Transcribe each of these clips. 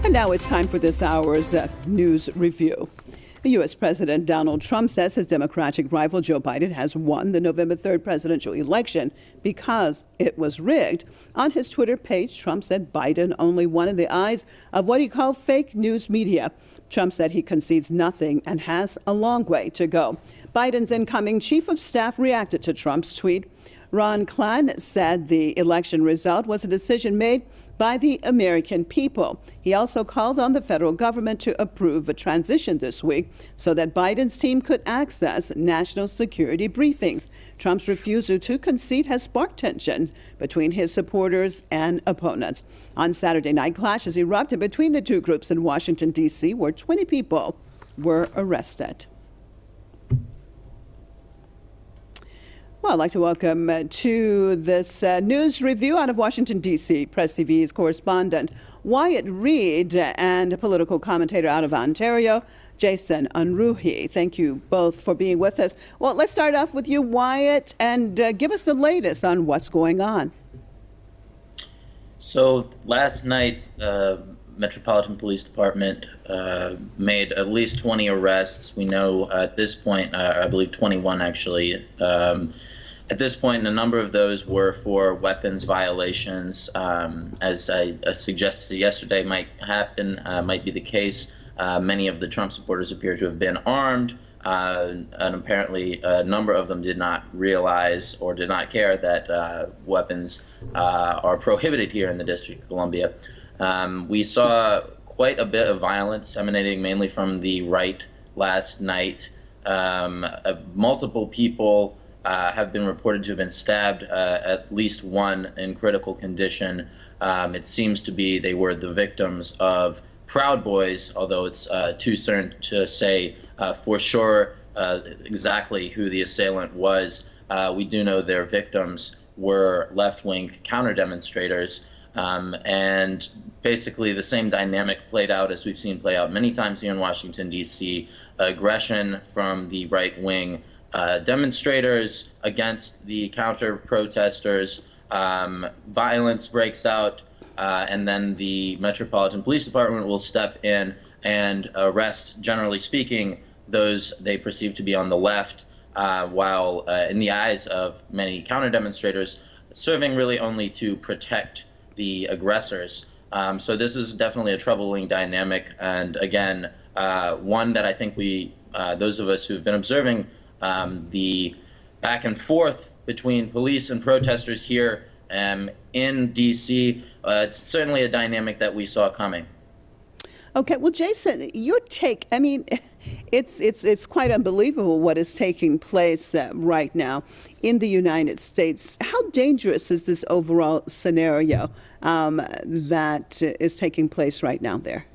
And now it's time for this hour's news review. The U.S. President Donald Trump says his Democratic rival Joe Biden has won the November 3rd presidential election because it was rigged. On his Twitter page, Trump said Biden only won in the eyes of what he called fake news media. Trump said he concedes nothing and has a long way to go. Biden's incoming chief of staff reacted to Trump's tweet. Ron Klain said the election result was a decision made by the American people. He also called on the federal government to approve a transition this week so that Biden's team could access national security briefings. Trump's refusal to concede has sparked tensions between his supporters and opponents. On Saturday night, clashes erupted between the two groups in Washington, D.C., where 20 people were arrested. Well, I'd like to welcome to this news review out of Washington, D.C., PressTV's correspondent Wyatt Reed and a political commentator out of Ontario, Jason Unruhe. Thank you both for being with us. Well, let's start off with you, Wyatt, and give us the latest on what's going on. So last night, Metropolitan Police Department made at least 20 arrests. We know at this point, I believe 21 actually. At this point, a number of those were for weapons violations. As I suggested yesterday might be the case. Many of the Trump supporters appear to have been armed, and apparently a number of them did not realize or did not care that weapons are prohibited here in the District of Columbia. We saw quite a bit of violence emanating mainly from the right last night. Multiple people have been reported to have been stabbed, at least one in critical condition. It seems to be they were the victims of Proud Boys, although it's too soon to say for sure exactly who the assailant was. We do know their victims were left-wing counter-demonstrators. And basically the same dynamic played out as we've seen play out many times here in Washington, D.C. Aggression from the right-wing demonstrators against the counter-protesters. Violence breaks out, and then the Metropolitan Police Department will step in and arrest, generally speaking, those they perceive to be on the left, while in the eyes of many counter-demonstrators, serving really only to protect the aggressors. So this is definitely a troubling dynamic, and again, one that I think those of us who've been observing the back and forth between police and protesters here in D.C., it's certainly a dynamic that we saw coming. Okay, well, Jason, your take, I mean, it's quite unbelievable what is taking place right now in the United States. How dangerous is this overall scenario that is taking place right now there?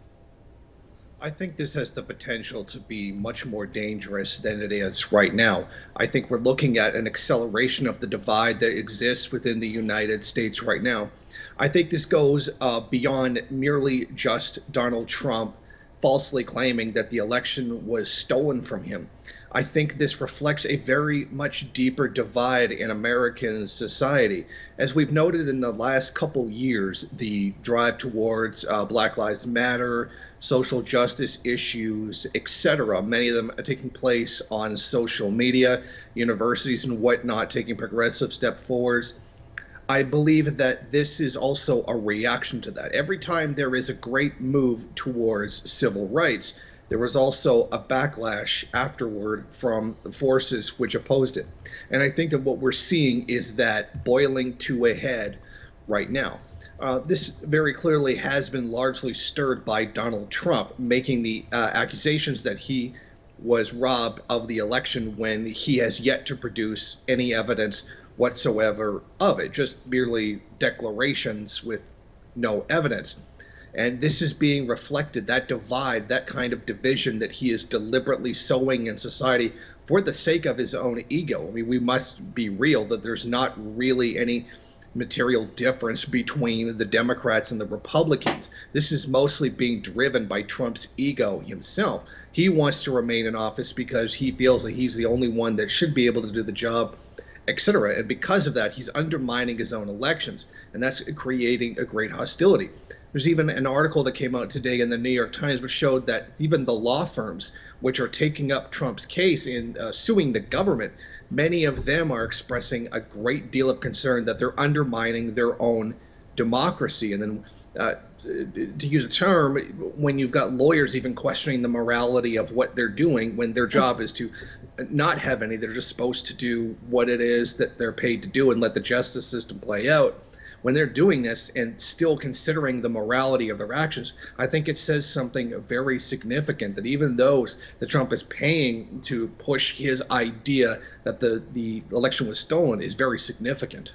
I think this has the potential to be much more dangerous than it is right now. I think we're looking at an acceleration of the divide that exists within the United States right now. I think this goes beyond merely just Donald Trump falsely claiming that the election was stolen from him. I think this reflects a very much deeper divide in American society. As we've noted in the last couple years, the drive towards Black Lives Matter, social justice issues, etc., many of them are taking place on social media, universities and whatnot taking progressive step forwards. I believe that this is also a reaction to that. Every time there is a great move towards civil rights, there was also a backlash afterward from the forces which opposed it. And I think that what we're seeing is that boiling to a head right now. This very clearly has been largely stirred by Donald Trump, making the accusations that he was robbed of the election when he has yet to produce any evidence whatsoever of it, just merely declarations with no evidence. And this is being reflected, that divide, that kind of division that he is deliberately sowing in society for the sake of his own ego. I mean, we must be real that there's not really any material difference between the Democrats and the Republicans. This is mostly being driven by Trump's ego himself. He wants to remain in office because he feels that he's the only one that should be able to do the job etc. And because of that, he's undermining his own elections, and that's creating a great hostility. There's even an article that came out today in the New York Times which showed that even the law firms which are taking up Trump's case in suing the government, many of them are expressing a great deal of concern that they're undermining their own democracy. And then to use a term, when you've got lawyers even questioning the morality of what they're doing when their job is to not have any, they're just supposed to do what it is that they're paid to do and let the justice system play out. When they're doing this and still considering the morality of their actions, I think it says something very significant, that even those that Trump is paying to push his idea that the election was stolen is very significant.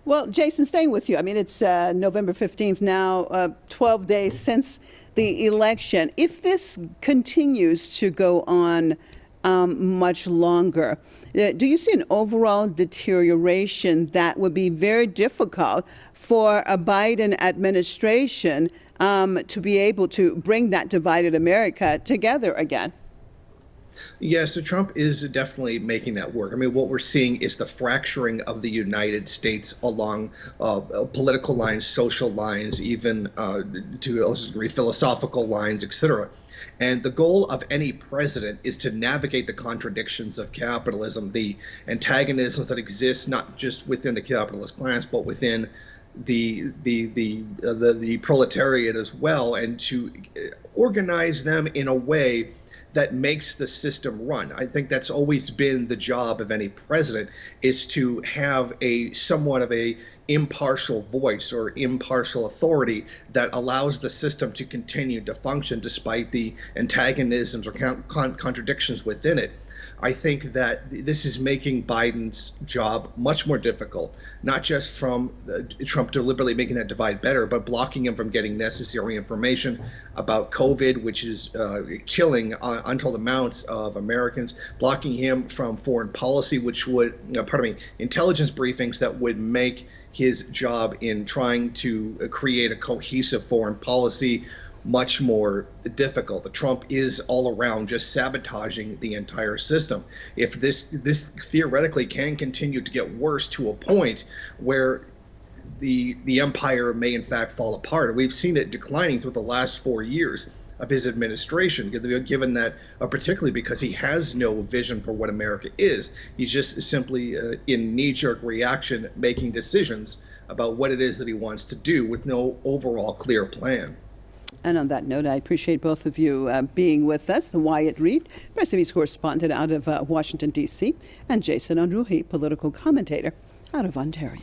Well, Jason, staying with you. I mean, it's November 15th now, 12 days since the election. If this continues to go on much longer, do you see an overall deterioration that would be very difficult for a Biden administration to be able to bring that divided America together again? Yeah, so Trump is definitely making that work. I mean, what we're seeing is the fracturing of the United States along political lines, social lines, even to a lesser degree, philosophical lines, etc. And the goal of any president is to navigate the contradictions of capitalism, the antagonisms that exist not just within the capitalist class, but within the proletariat as well, and to organize them in a way that makes the system run. I think that's always been the job of any president, is to have a somewhat of a impartial voice or impartial authority that allows the system to continue to function despite the antagonisms or contradictions within it. I think that this is making Biden's job much more difficult, not just from Trump deliberately making that divide better, but blocking him from getting necessary information about COVID, which is killing untold amounts of Americans, blocking him from foreign policy, which would, intelligence briefings that would make his job in trying to create a cohesive foreign policy much more difficult. The Trump is all around just sabotaging the entire system. If this theoretically can continue to get worse to a point where the empire may in fact fall apart, we've seen it declining through the last 4 years of his administration, given that particularly because he has no vision for what America is. He's just simply in knee-jerk reaction making decisions about what it is that he wants to do with no overall clear plan. And on that note, I appreciate both of you being with us. Wyatt Reed, PressTV's correspondent out of Washington, D.C., and Jason Unruhe, political commentator out of Ontario.